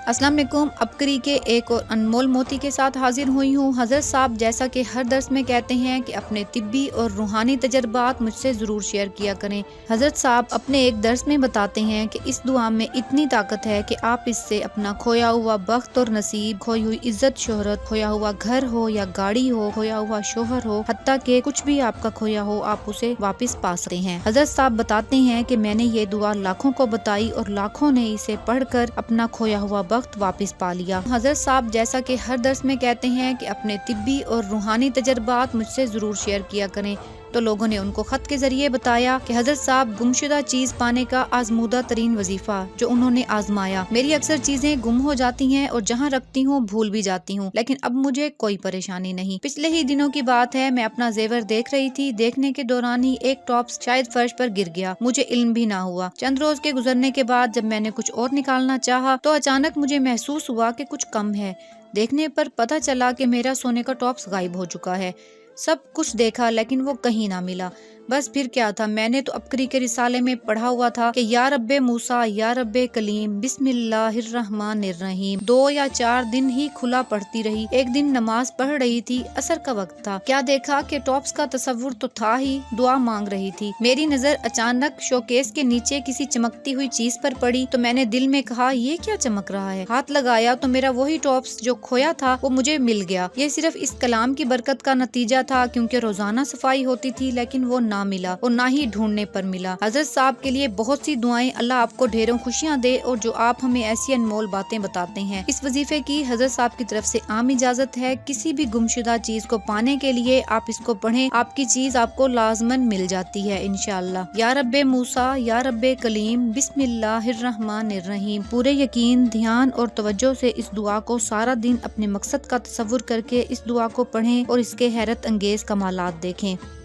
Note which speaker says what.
Speaker 1: अस्सलाम वालेकुम। अबकरी के एक और अनमोल मोती के साथ हाजिर हुई हूँ। हजरत साहब जैसा कि हर दर्स में कहते हैं कि अपने तिब्बी और रूहानी तजर्बात मुझसे ज़रूर शेयर किया करें। हजरत साहब अपने एक दर्स में बताते हैं कि इस दुआ में इतनी ताकत है कि आप इससे अपना खोया हुआ बख्त और नसीब, खोई हुई इज्जत शोहरत, खोया हुआ घर हो या गाड़ी हो, खोया हुआ शोहर हो, हत्ता कि कुछ भी आपका खोया हो, आप उसे वापस पा सकते हैं। हजरत साहब बताते हैं कि मैंने ये दुआ लाखों को बताई और लाखों ने इसे पढ़कर अपना खोया हुआ वक्त वापस पा लिया। हजरत साहब जैसा कि हर दर्स में कहते हैं कि अपने तिब्बी और रूहानी तजर्बात मुझसे जरूर शेयर किया करें, तो लोगों ने उनको खत के जरिए बताया कि हजरत साहब गुमशुदा चीज पाने का आजमूदा तरीन वजीफा जो उन्होंने आजमाया। मेरी अक्सर चीजें गुम हो जाती हैं और जहाँ रखती हूँ भूल भी जाती हूँ, लेकिन अब मुझे कोई परेशानी नहीं। पिछले ही दिनों की बात है, मैं अपना जेवर देख रही थी। देखने के दौरान ही एक टॉप्स शायद फर्श पर गिर गया। मुझे इल्म भी ना हुआ। चंद रोज के गुजरने के बाद जब मैंने कुछ और निकालना चाहा तो अचानक मुझे महसूस हुआ कि कुछ कम है। देखने पर पता चला कि मेरा सोने का टॉप्स गायब हो चुका है। सब कुछ देखा लेकिन वो कहीं ना मिला। बस फिर क्या था, मैंने तो अबकरी के रिसाले में पढ़ा हुआ था कि या रब्बे मूसा या रब्बे कलीम बिस्मिल्लाहिर्रहमानिर्रहीम 2 या 4 दिन ही खुला पढ़ती रही। एक दिन नमाज पढ़ रही थी, असर का वक्त था। क्या देखा कि टॉप्स का तस्वुर तो था ही, दुआ मांग रही थी। मेरी नजर अचानक शोकेस के नीचे किसी चमकती हुई चीज पर पड़ी तो मैंने दिल में कहा, ये क्या चमक रहा है। हाथ लगाया तो मेरा वही टॉप्स जो खोया था वो मुझे मिल गया। ये सिर्फ इस कलाम की बरकत का नतीजा था, क्योंकि रोजाना सफाई होती थी लेकिन वो ना मिला और ना ही ढूंढने पर मिला। हजरत साहब के लिए बहुत सी दुआएं। अल्लाह आपको ढेरों खुशियां दे और जो आप हमें ऐसी अनमोल बातें बताते हैं। इस वजीफे की हजरत साहब की तरफ से आम इजाजत है। किसी भी गुमशुदा चीज को पाने के लिए आप इसको पढ़ें, आपकी चीज आपको लाजमन मिल जाती है इंशाअल्लाह। या रब्बे मूसा या रब्बे कलीम बिस्मिल्लाहिर्रहमानिर्रहीम। पूरे यकीन, ध्यान और तवज्जो से इस दुआ को सारा दिन अपने मकसद का तसव्वुर करके इस दुआ को पढ़ें और इसके हैरत अंगेज कमालात देखें।